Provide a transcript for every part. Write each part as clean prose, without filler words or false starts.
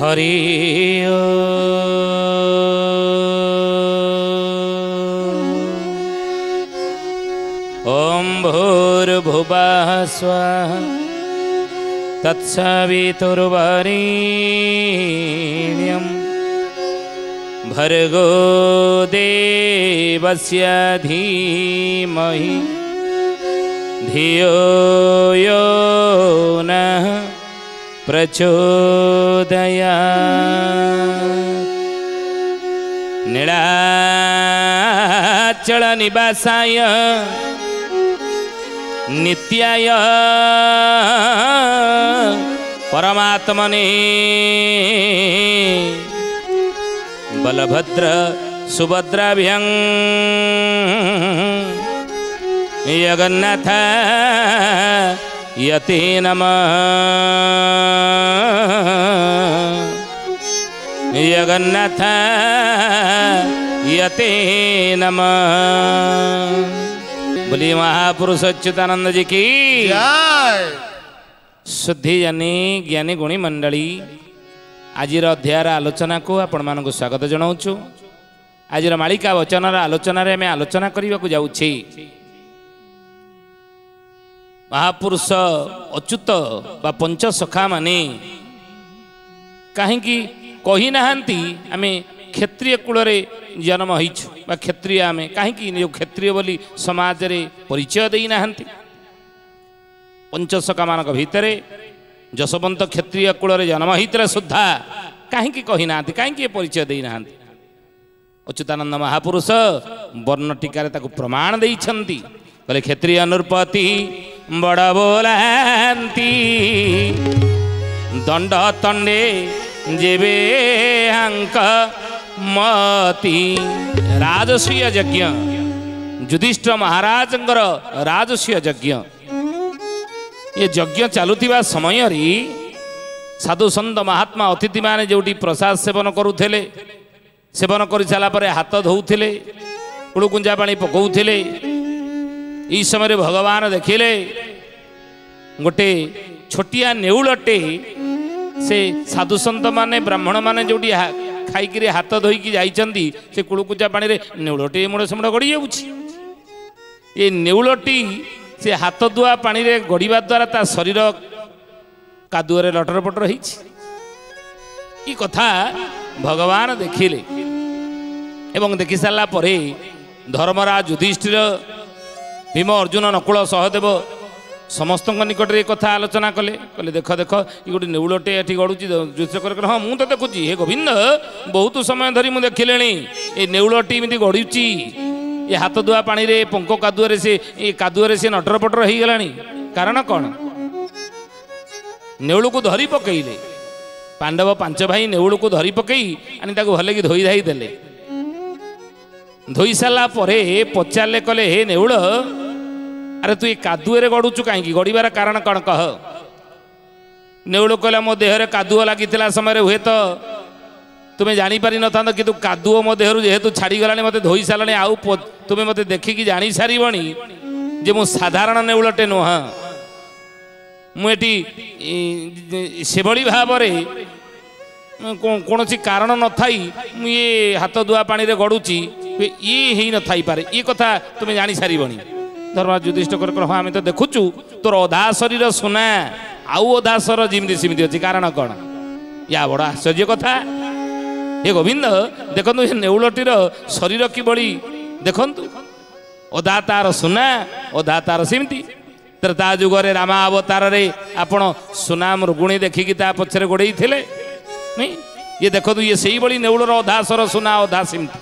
हरि ओम भूर्भुवः स्वः तत्सवितुर्वरेण्यं भर्गो देवस्य धीमहि धियो यो नः प्रचोदयात्। नीलाचल निवासाय नित्याय परमात्मने बलभद्र सुभद्राभ्यं जगन्नाथ यते नमः जगन्नाथ यते नमः। बोलिए महापुरुष अच्युतानंद जी की जय। शुद्धि जानी ज्ञानी गुणी मंडली आज अध्यायर आलोचना को आपण मानक स्वागत जनाऊँ। आज मालिका वचन आलोचन आम आलोचना करने को जाऊँ। महापुरुष अच्युत बा पंच सखा माने कहीं कही नाहंती आमे क्षत्रिय कूल जन्म होइछु बा क्षत्रिय आमे कहीं जो क्षत्रिय बोली समाज रे परिचय देई नाहंती। पंच सखा मानक भितरे जशवंत क्षत्रिय कूल जन्म होइतरे सुद्धा कहीं कही नाहंती, कहीं परिचय देई नाहंती। अच्युतानंद महापुरुष वर्ण टीकार ताकू प्रमाण देइछंती। कहले क्षत्रिय नृपति बड़ बोलांती दंड तंडे जेबे अंक मती। राजस्वीय यज्ञ युधिष्ठिर महाराजंकर राजस्वीय यज्ञ ये यज्ञ चलुवा समय साधु सन्त महात्मा अतिथि माने जोटी प्रसाद सेवन करुले सेवन कर सारा पर हाथ धोउथिले कुड़कुंजा पानी पकाउथिले। ई समय भगवान देखिले गोटे छोटिया नेउलटे से साधु सन्त माने ब्राह्मण माने जोटी खाई हाथ धोईकी जाइछंती से कुड़कुंजा पानी रे नेउलटी मुड़ सेमुड़ गड़ी जाउछि। ये नेउलटी से हाथ धुआ पानी रे गड़ीबा द्वारा ता शरीर कादुअरे लटर पटर होइछि। ई कथा भगवान देखिले एवं देखि सारा परे धर्मराज युधिष्ठिर भीम अर्जुन नकुल सहदेव समस्त निकट में कथा आलोचना कले। कहले देख देख ये गोटे नेउलटे ये गड़ुची। युधिष्ठिर हाँ मुझे तो देखुची हे गोविंद बहुत समय धरी मुझे देखिले ये नेउलटी एमती गड़ुची ये हाथ धुआ पानी रे पंक कादुअरे से कादुअरे से नटर पटर हो गला। कारण कौन? नेउल को धरी पकईले पांडव पांच भाई नेउल को धरी पकई आनी भले कि धोई धाई देले। धोई सारा परे पचारे कले हे नेउल अरे तू ये कादुअरे गड़ुचु कहीं गड़ार कारण कौन कह? नेउल कहला मो देहरे कादुଅ लगी समय हुए तो तुम्हें जापारि न था कि कादुଅ मो देहरु जेहेतु छाड़ीगला मत धोई सारे आउ तुम्हें मत देखिकी जानी सारबणी जे मु साधारण नेउलटे नुह मुझे से भाव कौन कारण न थाई ये हाथ धुआ पानी रे गड़ुची ये ही न थाई पारे ये कथा तुम्हें जानी सारबणी। धर्मराज युधिष्ठिर हाँ आम तो देखुचु तोर अधा शरीर सुना आउ अधा शर जमी सेमती अच्छी कारण कौन? या बड़ आश्चर्य कथा हे गोविंद देखु ये नेउलटीर शरीर किभली देखु अधा तार सुना अधा तार सेमती। त्रेता जुगरे रामा अवतार रे आपण सुना मृगुणी देखिकी ता पछरे गोड़े थे ये देखु ये से ही नेउलर अधा शर सुना अधा सेमती।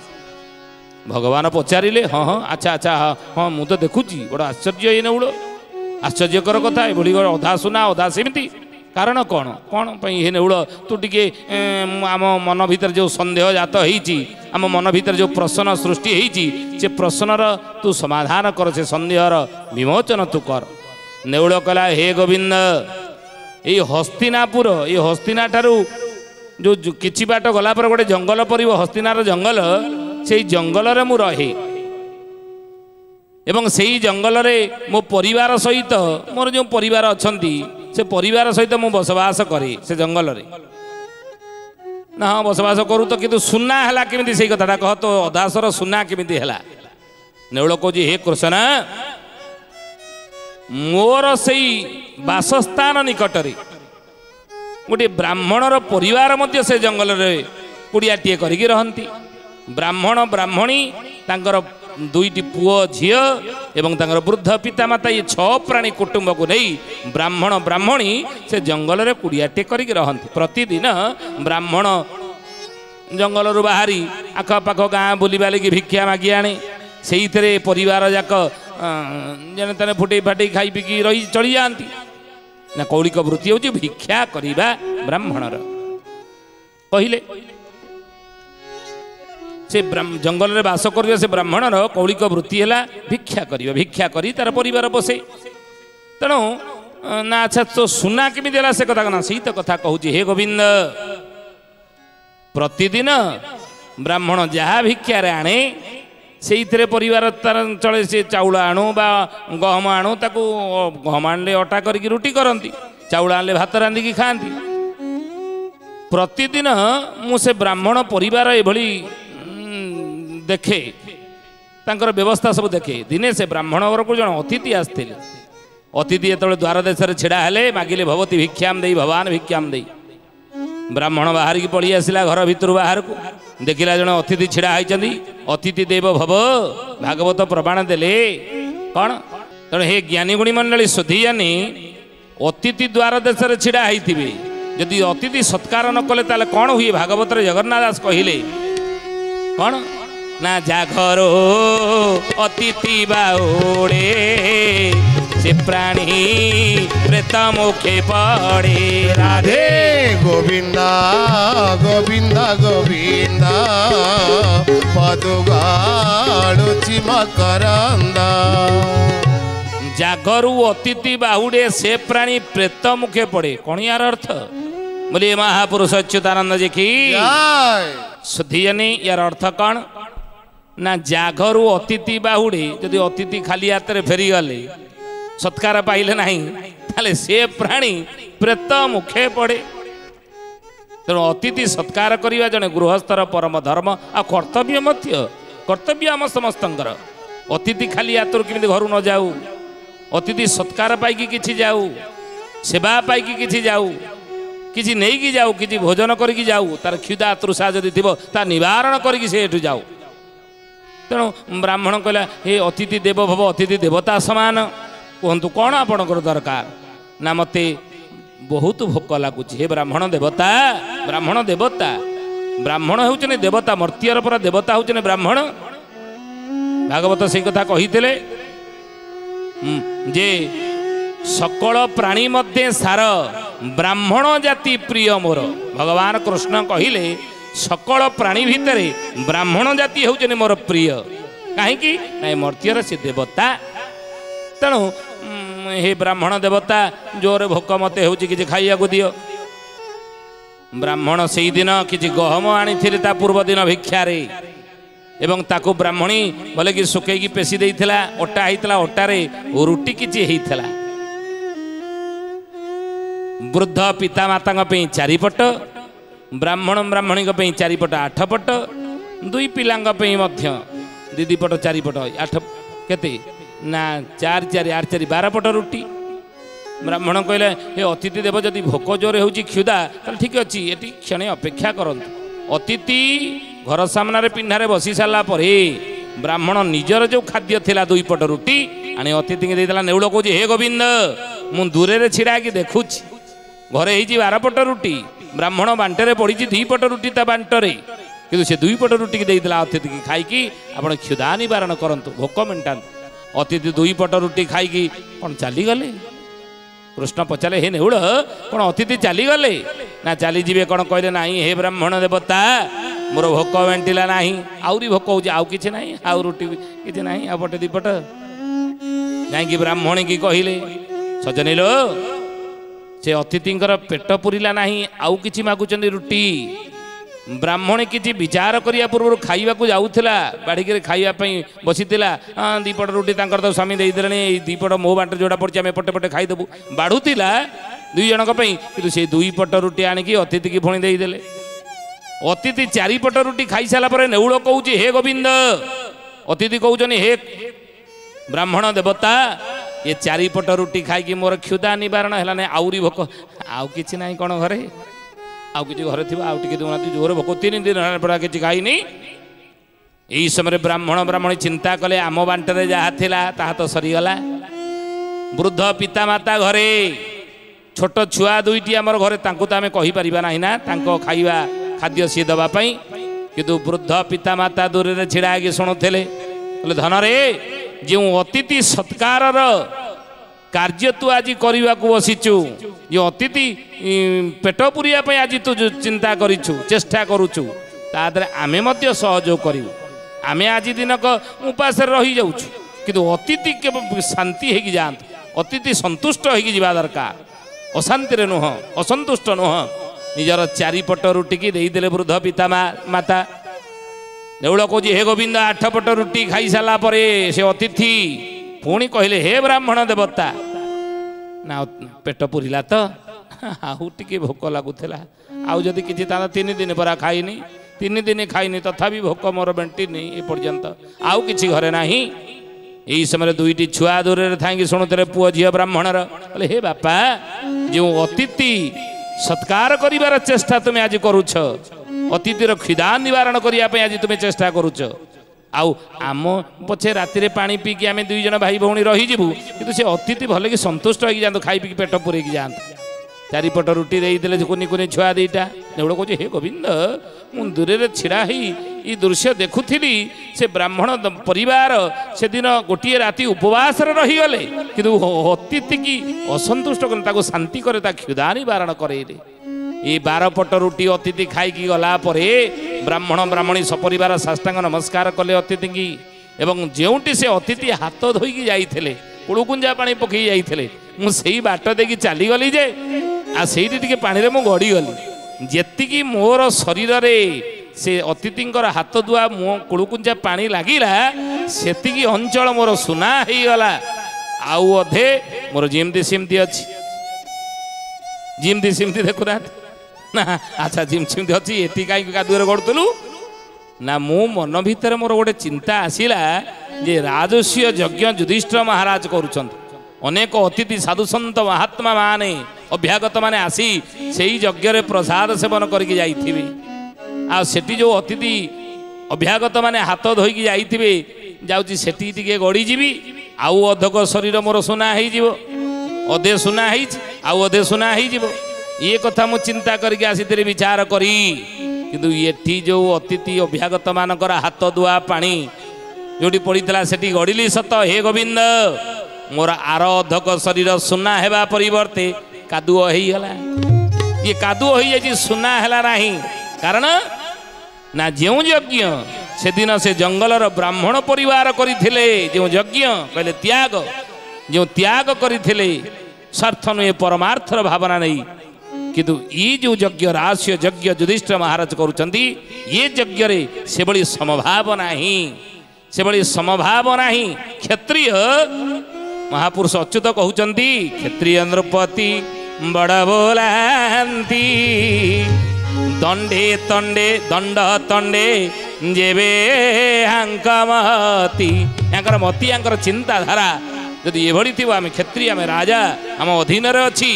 भगवान पचारे हाँ हाँ अच्छा अच्छा हाँ हाँ मुझे तो देखुची बड़ा आश्चर्य ये नेउल आश्चर्यकर कथा ये अधा सुना अधा सेमती। कारण कौन कौन ये नेउल तू टिके आम मन भीतर जो सन्देह जात होती आम मन भीतर जो प्रश्न सृष्टि होती से प्रश्नर तू समाधान कर से सन्देहर विमोचन तू कर। नेउल कहला हे गोविंद ये हस्तिनापुर ये हस्तिना ठारू जो किछि बाट गला पर गोटे जंगल पड़ो हस्तिनार जंगल से जंगल रे मु रहे एवं से ही जंगल रे मो परिवार सहित मोर जो परिवार अच्छा से परिवार सहित मु बसवास करे से जंगल रे ना हाँ बसवास करू तो किंतु सुना है केमी से कथा कह तो अदासर सुना केमी है नेउल कौच हे कृष्ण मोर से बासस्थान निकटरे गोटे ब्राह्मणर परिवार मध्य से जंगल में कुड़ियाटे करके रहती ब्राह्मण ब्राह्मणी तांकर दुईटी पुओ झील एवं तांकर वृद्ध पितामाता ये 6 प्राणी कुटुंब को नहीं ब्राह्मण ब्राह्मणी से जंगल में कुड़ियाटे करके रहती प्रतिदिन ब्राह्मण जंगल रू बाहरी आखपाख गाँ बुली बालिकी भिक्षा मागी आने से परिवार जाक जने तेने फुटे फाटे खाई पिकी रही चली जाती ना कौलिक वृत्ति हूँ भिक्षा करवा ब्राह्मणर कहले से जंगल में बास कर से ब्राह्मणर कौलिक वृत्ति है भिक्षा करवा भिक्षा करी तार परिवार बसे तेणु ना अच्छा तो सुना केमी देला से कथा ना सही तो कथा कहूँ हे गोविंद प्रतिदिन ब्राह्मण जहाँ भिक्षार आणे से परिवार तार चले से चाउल आणु बा गहम आणु ताकू गहम आणले अटा करके रुटी करती चाउल आणले भात रांधिकी खाती प्रतिदिन मुझे ब्राह्मण परिवार एभली देखे तांकर व्यवस्था सब देखे दिने से ब्राह्मण घर को जन अतिथि आसते अतिथि जो द्वार देश छिड़ा हेले मागिले भगवती भिक्षाम दे भगवान भिक्षाम दे ब्राह्मण बाहर की पड़ी आसला घर भितर बाहर को देखला जन अतिथि छिड़ा होती अतिथि देव भव भागवत प्रमाण देले कौन तेणु हे ज्ञानी गुणी मंडली सुधी जानी अतिथि द्वार देश छिड़ा होती जदि अतिथि सत्कार न कले ताले कौन हुए भागवत जगन्नाथ दास कहले कौन ना जाघरो अतिथि बाउड़े से प्राणी प्रेत मुखे पड़े राधे गोविंदा गोविंदा गोविंदा पदुगाड़ुची मकरंदा जागरू अतिथि बाहुड़े से प्राणी प्रेत मुखे पड़े कौन यार अर्थ बोले महापुरुष अच्युतानंद जी की सुधियनी यार अर्थ कौन ना जागरू अतिथि बाहुड़े जदि अतिथि खाली हाथ में फेरी गले सत्कार पाइले नहीं ताले से प्राणी प्रेत मुखे पड़े तेणु अतिथि सत्कार करवा जने गृहस्थर परम धर्म आ कर्तव्य मध्य कर्तव्य आम समस्तंकर अतिथि खाली हाथ केमी घर न जाऊ अतिथि सत्कार पाई किछि जाऊ सेवा पाई किछि जाऊ किछि नहीं जाऊ किछि भोजन करके जाऊ तार क्षुधा तृषा जदि थी ता निवारण करके से एठु जाऊ तेणु ब्राह्मण कहला हे अतिथि देव भव अतिथि देवता समान कहतु कौन आपणकर दरकार ना मते बहुत भोक लगुच हे ब्राह्मण देवता ब्राह्मण होचने देवता मर्त्यर पर देवता होचने ब्राह्मण भागवत से कथा कही जे सकल प्राणी मध्य सार ब्राह्मण जाति प्रिय मोर भगवान कृष्ण कहले सकल प्राणी भितर ब्राह्मण जाति होचने मोर प्रिय कहीं ना मर्त्यर से देवता तेणु हे ब्राह्मण देवता जोर भोक मते हो कि खाइया दियो ब्राह्मण से दिन कि गहम आनी ता पूर्व दिन भिक्षारे एवं ताकू ब्राह्मणी भले कि सुखई पेशी देइथिला अटा होता अटारे रुटी किछि होता वृद्ध पिता माता 4 ब्राह्मण ब्राह्मणी 4 पट 8 पट 2 पिला दीदी पट 4 पट 8 केते ना 4 4 8 4 12 पट रुटी ब्राह्मण कहले हे अतिथि देव जदि भोक जोरे होची क्षुदा तो ठीक अच्छी ये क्षण अपेक्षा करंतु अतिथि घर सामने पिंढारे बसी सारा पर ब्राह्मण निजर जो खाद्य थिला 2 पट रुटी आनी अतिथि के देला नेउल कहूँ हे गोविंद मु दूरे छिड़ा कि देखुची घरे ही 12 पट रुटी ब्राह्मण बांटे पड़ी 2 पट रुटी ता बांटरे कि से 2 पट रुटी देला अतिथि की खाई आप क्षुदा निवारण करंतु भोक मेटातु अतिथि 2 पट रुटी खाई कौन चली गले कृष्ण पचारे हे नेउल कौन अतिथि चली गले ना चली जीवे कौन कहले ना हे ब्राह्मण देवता मोर भोक मेटिला ना आहरी भोक हो आउ कि ना आउ रुटी कि ना आ पटे 2 पट जाकि ब्राह्मणी की कहले सजनी लो से अतिथि पेट पुरिला ना आउ कि मागुचंदी रुटी ब्राह्मणी किसी विचार करने पूर्व खाइबा को जाऊला बाढ़ खाइबा बसी 2 पट रुटी तो स्वामी देदेले 2 पट मो बांटे जोड़ा पड़ी आम पटे पटे खाईदेबू बाढ़ुला 2 जन कि से 2 पट रुटी आणिकी अतिथि की पुणी देदेले अतिथि चारिपट रुटी खाई सारा पर नेउल कहूँ हे गोविंद अतिथि कहते हे ब्राह्मण देवता ये चारिपट रुटी खाई मोर क्षुदा निवारण है ना आउरी भोक आउ कि ना कौन घरे आउ कि घरे थी आउ टे देना जोर भोक 3 दिन पड़ा कि खाईनी यही समय ब्राह्मणी चिंता कले आम बांटरे जहाँ थिला ताहा तो सरीगला वृद्ध पितामाता घरे छोट छुआ दुईटी आमर घरे तांको तो आमे कहि परिबा नाही ना तांको खाइबा खाद्य सी दबा पई किंतु वृद्ध पितामाता दूर रे छिड़ा के सुनुथेले बोले धन रे जो अतिथि सत्कार कार्य तू आज करने को बसीचु जो अतिथि पेट पुरिया आज तू चिंता करिछु चेष्टा करुचु तादरे आमे मध्य सहयोग करू आमे आज दिनक उपास रही जाऊँ किंतु अतिथि के शांति होगी जात अतिथि संतुष्ट होगी जा दरकार अशांति नुह असंतुष्ट नुह निजर चारिपट रुटी की देदेले वृद्ध पिता माता देउल कौच हे गोविंद 8 पट रुटी खाई सारा परे से अतिथि पुणी कहले हे ब्राह्मण देवता ना पेट पुरिला तो आउ टिके भोक लगुला आउ जदि किछि ताला 3 दिन परा खाइनी 3 दिन खाइनी तथापि भोक मोर बेंटिनी ए पर्यंत आउ किछि घरे नाही यही समय दुईटी छुआ दूर थी शुणुते पुओ झी ब्राह्मणर बोले हे बापा जो अतिथि सत्कार करिवार चेष्टा तुम्हें आज करुछ अतिथिर क्षुधा निवारण करने आज तुम्हें चेष्टा करुछ आउ आम पछे राति पानी पीकी आम 2 जन भाई भौणी रहीजु कि से अतिथि भले कि संतुष्ट हो जातु खाई पीकी पेट पूरे जातु चारिपट रुटी देदेले कुनी कुनी छुआ दीटा नेउड़ कहे हे गोविंद मु दूर छिड़ा ही दृश्य देखुली से ब्राह्मण परिवार से दिन गोटे राति उपवास रहीगले कि अतिथि की असंतुष्ट कर शांति करे क्षुधा निवारण करे ये 12 पट रुटी अतिथि खाई गला परे ब्राह्मण ब्राह्मणी सपरिवार साष्टांग नमस्कार कले अतिथि की एवं जोटी से अतिथि हाथ धोईकी जाइए कुड़कुंजा पानी पकई जाइए मुझे बाट देकी चलीगली जे आ से पानी मु गड़ीगली जेतिकी मोर शरीर रे से अतिथिंकर हाथ धुआ मो कुड़कुंजा पानी लगिला सेतिकी अंचल मोर सुना हो गला आउ अधे मोर जिमती सिमती अच्छी जिमती सिमती देखुना ना अच्छा जिम सिमती अच्छी एति कहीं कादुरे गड़ुलु ना मो मन भितर मोर गोटे चिंता आसिला जे राजस्व यज्ञ युधिष्ठिर महाराज करुछंत अनेक अतिथि साधु सन्त महात्मा माने अभ्यागत माने आसी से यज्ञ रे प्रसाद सेवन करके जाइथिबे आ सेठी जो अतिथि अभ्यागत माने हाथ धोईकी जाइथिबे जाउची सेठी टिके गड़ी जीवी आउ अधक शरीर मोर सुना हो जीवो अधे सुना है आउ अधे सुना हो जीवो ये कथा मु चिंता करके आसी विचार करी किंतु ये जो अतिथि अभ्यागत मानकर हाथ धुआ पानी जोटी पड़ीला सेठी गड़िली सत हे गोविंद मोर आर अधक शरीर सुना हेबा परिवर्ते कादुओ होईगला ये कादुओ हो जाए सुना है नहीं कारण ना जो यज्ञ से दिन से जंगलर ब्राह्मण परिवार करथिले जो यज्ञ कहले त्याग जो त्याग करथिले स्वार्थ नुहे परमार्थर भावना नहीं किंतु ये जो यज्ञ राजस्व यज्ञ युधिष्ठिर महाराज करुचंती ये यज्ञ रे से बड़ी समभाव नहीं से बड़ी समभाव नहीं क्षत्रिय महापुरुष अच्युत कहउचंती क्षत्रिय नृपति बड़ बोलांती दंडे तंडे दंड तंडे जेबे हांकमती यांकर मती यांकर चिंताधारा यदि एभली थी आम क्षत्रिय आम राजा आम अधीन अच्छी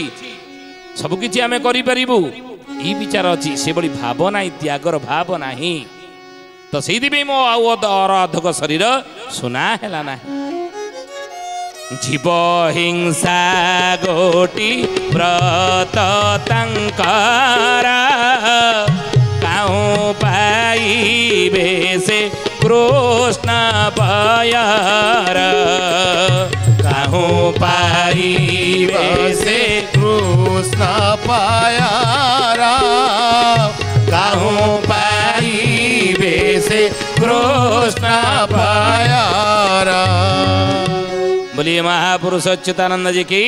सबकि आम करूँ ये विचार अच्छी से बड़ी भाव ना त्यागर भाव ना तो से मो अधक शरीर सुना है ना जीव हिंसा गोटी व्रत तंकर काहू पाइबे से कृष्ण पयर काहू पाइबे से कृष्ण पायारा काहू पाइबे से कृष्ण पायारा बोलिए महापुरुष अच्युतानंद जी की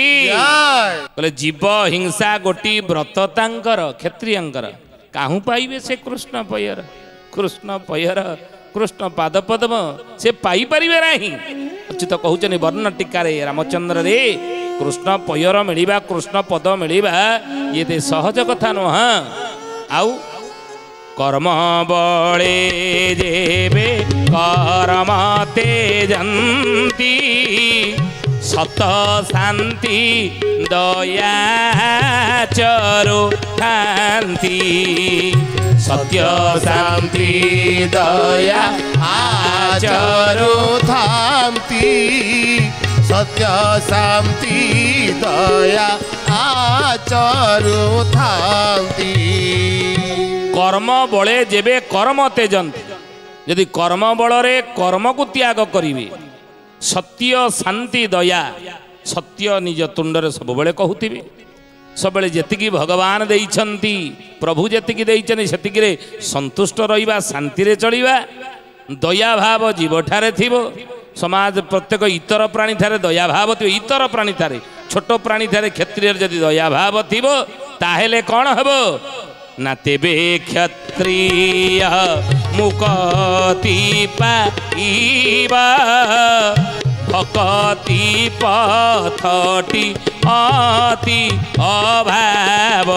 बोले जीव हिंसा गोटी व्रत तांकर क्षत्रियंकर काहू पाइबे से कृष्ण पयर कृष्ण पाद पद्म से पाई परिबे नहीं अच्युत कहउचनी वर्ण टीका रे रामचंद्र रे कृष्ण पयर मिलिबा कृष्ण पद मिलिबा ये सहज कथा नुह आउ कर्म बळे जेबे कर्म तेजंती सत शांति दया चरु थांती सत्य शांति दया आचरु थांती सत्य शांति दया आचरु थांती कर्म बळे जेबे कर्म तेजंती यदि कर्म बଳରେ कर्म को त्याग करिवे सत्य शांति दया सत्य निज तुंडरे सब बेले कहूथिबे सब बेले जेतिकी भगवान देइछंती प्रभु जेतिकी देइछनी सेतिकी रे संतुष्ट रहिबा शांति रे चलिबा दया भाव जीव ठारे थिबो समाज प्रत्येक इतर प्राणी ठारे दया भाव थिबो इतर प्राणी ठारे छोट प्राणी ठारे क्षत्रिय जदि दया भाव थिबो ताहेले कोन हबो ना तेबे क्षत्रिय मुक्ति पाइबा भक्ति पथटी अति अभाव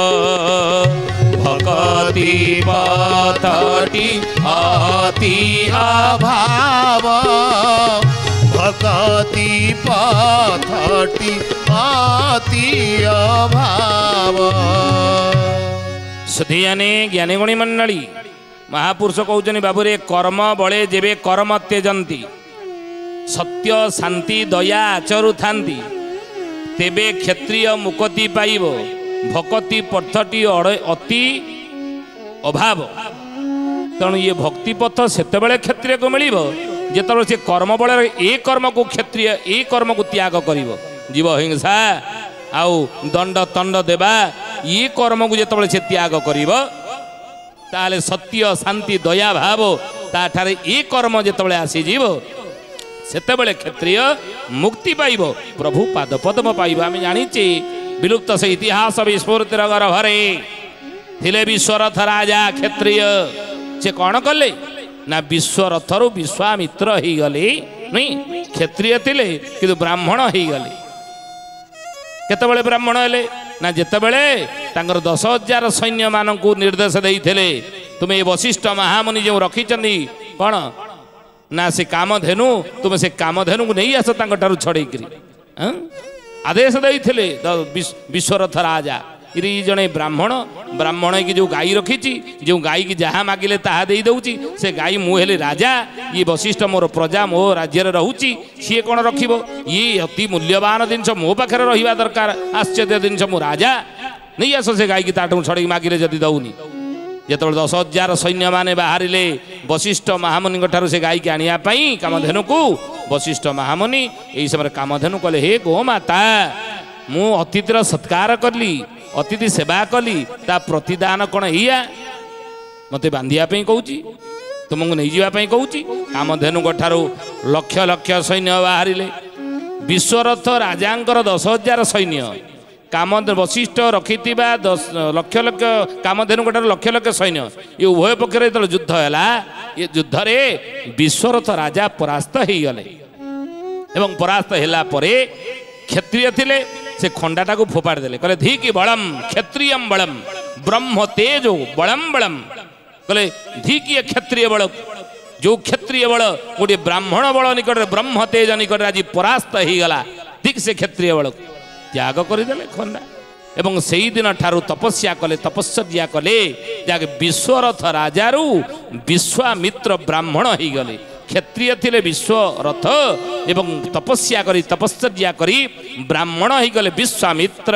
भक्ति पथटी अति अभाव भक्ति पथटी अति अभाव सुधियाने ज्ञानी गुणी मंडली महापुरुष कहते बाबूरे कर्म बळे जेबे कर्म त्यजंती सत्य शांति दया आचरु थांती तेबे क्षत्रिय मुक्ति पाइब भक्ति पथटी अति अभाव तेणु ये भक्ति पथ सेतेबेले क्षत्रिय को मिलिब जेतेबेले से कर्म बळे ए कर्म को क्षत्रिय ए कर्म को त्याग करिवो जीव हिंसा आउ दंड तंड देवा ये कर्म को जेतेबेले से त्याग करिवो ताले सत्य शांति दया भाव ताठारे ए कर्म जेतेबेले आसी जीव सेतेबेले क्षत्रिय मुक्ति पाइब प्रभु पाद पद्म पाइब आम जानिचे विलुप्त से इतिहास विस्फूर्तिर गर्भरे थिले विश्वरथ राजा क्षत्रिय से कौन कले ना विश्वरथरु विश्वामित्र ही गले नहीं क्षत्रिय थिले किंतु ब्राह्मण ही गले केतेबेले ब्राह्मण हेले ना जेतेबेले तांकर 10,000 सैन्य मानकु निर्देश देइथिले तुमे वशिष्ठ महामुनि जो रखिचंदी कौन ना से कामधेनु तुम से कामधेनु को नहीं आस तांकटारु छड़ेकरी आदेश देइथिले विश्वरथ राजा इरी जने ब्राह्मण ब्राह्मण की जो गाई रखी जो गाई की जहाँ मागिले ताहा दे दउची से गाई मु हेले राजा ये वशिष्ठ मोर प्रजा मो राज्य रहूची सी कौन रखिबो ये अति मूल्यवान जिनस मो पाखे रहिबा दरकार आश्चर्य जिनस मु राजा नहीं आस से गाई की ताटू छड़े मागिले जदि दउनी जेतबेले 10,000 सैन्य माने बाहरिले वशिष्ठ महामुनि ठारू से गाई के आनिया पई कामधेनु को वशिष्ठ महामुनि एई समय कामधेनु कले हे गो माता मु अतिथि सत्कार करली अतिथि सेवा कली ता प्रतिदान कौन या मते बांधिया कहूँ तुमको नहीं जावाई कहूँ कामधेनु ठारू लक्ष लक्ष सैन्य बाहरिले विश्वरथ राजांकर 10,000 सैन्य काम वशिष्ठ रखि लक्ष लक्ष कामधेनु ठारू लक्ष लक्ष सैन्य ये उभय पक्ष जो युद्ध है ये युद्ध रे विश्वरथ राजा परास्त हो गले एवं परास्त होला परे क्षत्रिय थिले से खंडाटा को फोपाड़ी देले कहले धी की बलम क्षत्रियम बलम ब्रह्म तेजो बलम बलम कहले धी की क्षत्रिय बल जो क्षत्रिय बल गोटे ब्राह्मण बल निकट ब्रह्म तेज निकट आज परास्त हो गला ठीक से क्षत्रिय बल त्याग करदेले खंडा एवं से ही दिन ठारू तपस्या कले तपस्या कले जाके विश्वरथ राजारू विश्वामित्र ब्राह्मण हो गले क्षत्रिय थिले विश्वरथ एवं तपस्या करी तपस्या करी ब्राह्मण हो गले विश्वामित्र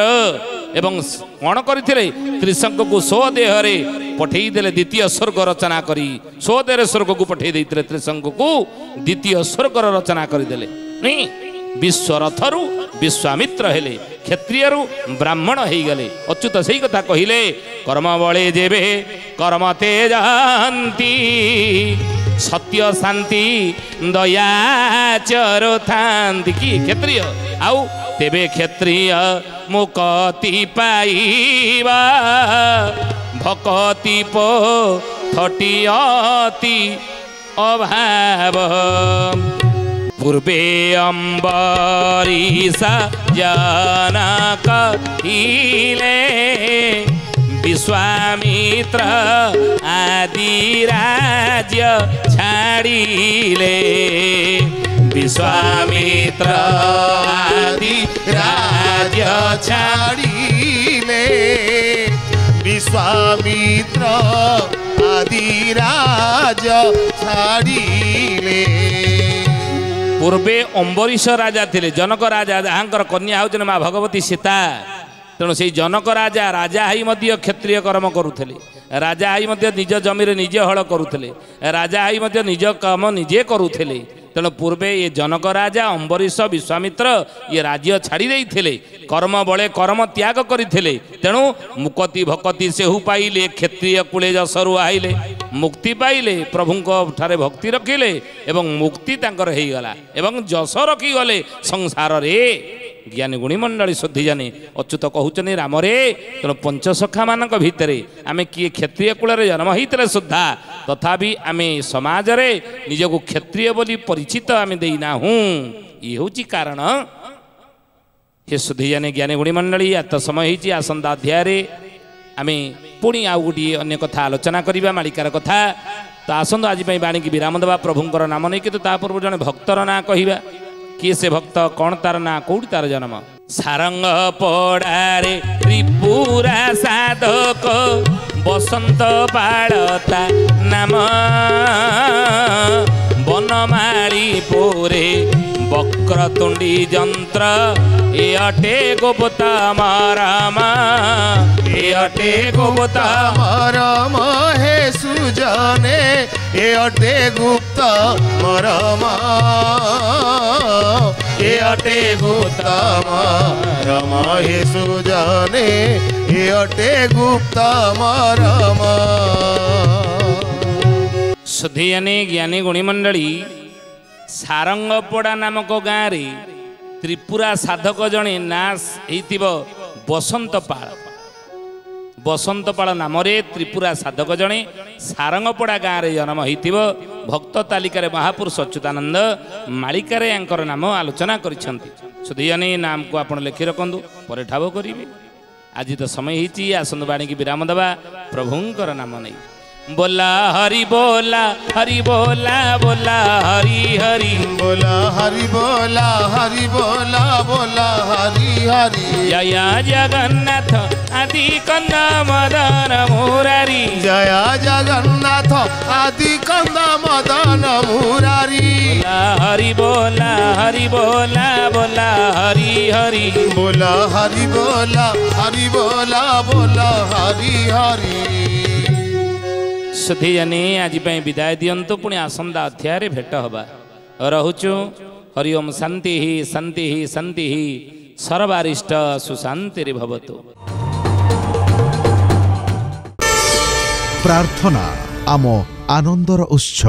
एवं कौन करथिले त्रिशंक को स्वदेह रे पठेई देले द्वितीय स्वर्ग रचना करी स्वदेह स्वर्ग को पठेई देइथिले त्रिशंक को द्वितीय स्वर्ग रचना करी देले नहीं विश्वरथरु विश्वामित्र हेले क्षत्रियरु ब्राह्मण हो गले अच्युत सही कथा कहिले कर्म बळे जेबे कर्म तेजंती सत्य शांति दया चरु थांती की क्षत्रिय आउ तेबे क्षत्रिय मुक्ति पाइबा भक्ति पथटी अति अभाव पूर्वे अम्बरीषा जनक हिले विश्वामित्र आदि राज्य छाड़िले विश्वामित्र आदि राज्य छाड़िले विश्वामित्र आदि राज्य छाड़िले पूर्वे अम्बरीश राजा थिले जनक राजा जहाँकर कन्या होउछन माँ भगवती सीता तेणु से जनक राजा राजा हाई मध्य क्षत्रिय कर्म करुले राजा हाई मध्य निज जमीर निजे हल करुले राजा हाई मध्य निज काम निजे करुले तेणु पूर्वे ये जनक राजा अम्बरीश विश्वामित्र ये राज्य छाड़ी देइथिले कर्म बले कर्म त्याग करथिले तेणु मुकति भकति सेहु पाइले क्षत्रिय कुले जसरु आइले मुक्ति पाइले प्रभुंको ठारे भक्ति रखिले एवं मुक्ति तांकर हेई गला एवं जस रखी गले संसार रे ज्ञानी गुणी मंडली शुद्धि जानी अच्युत कहउचनी राम रे तेणु पंचसखा मानक भितरे आमे किए क्षत्रिय कुल जन्म होइतले सुद्धा तथापि आमे समाज रे निजको क्षत्रिय बोली परिचित आमे देइना हूँ ये होची कारण हे शुद्धि जानी ज्ञानी गुणी मंडली आत समय होइची आसंता अध्याय आमे पुणी आउ गोटे अन्य कथा आलोचना करवा मालिकार कथा तो आसंतु आज बाणी की विराम देवा प्रभुंकर नाम नहीं कि ता पूर्व जने भक्तर ना कहवा किए से भक्त कौन तार ना कौटी तार जन्म सारंग पड़ारे त्रिपुरा साधक बसंत पाड़ता नाम बनमाली पोरे वक्रतुंडी जंत्र ए अटे गुप्ता मरम ए अटे गुप्ता मरम हे सुजने ए अटे गुप्त मरम ए अटे गुप्त मरम हे सुजने ए अटे गुप्त मरम सुधियानी ज्ञानी गुणी मंडली सारंगपड़ा नामक गाँव रे त्रिपुरा साधक जड़े नाश हो बसंतपाल नाम त्रिपुरा साधक जड़े सारंगपड़ा गाँव रे जन्म हो भक्त तालिकार महापुरुष अच्युतानंद मालिकार यांकर नाम आलोचना करिसेंती नाम को आपण लिखि रखु पर ठाब करेंगे आज तो समय होती आसंतु बाणी की विराम देवा प्रभुंकर नाम नहीं बोला हरि बोला हरि बोला बोला हरि हरि बोला हरि बोला हरि बोला बोला हरि हरि जय जगन्नाथ आदि कंद मदन मुरारी जय जगन्नाथ आदि कंद मदन मुरारी बोला हरि बोला हरि बोला बोला हरि हरि बोला हरि बोला हरि बोला बोला हरि हरि सुधीजनी आज विदाय दिंतु पुणी आसंता अध्याय भेट हवा रहुचु हरि ओम शांति शांति शांति सर्वारिष्ट सुशांति भवतु। प्रार्थना आम आनंदर उत्स।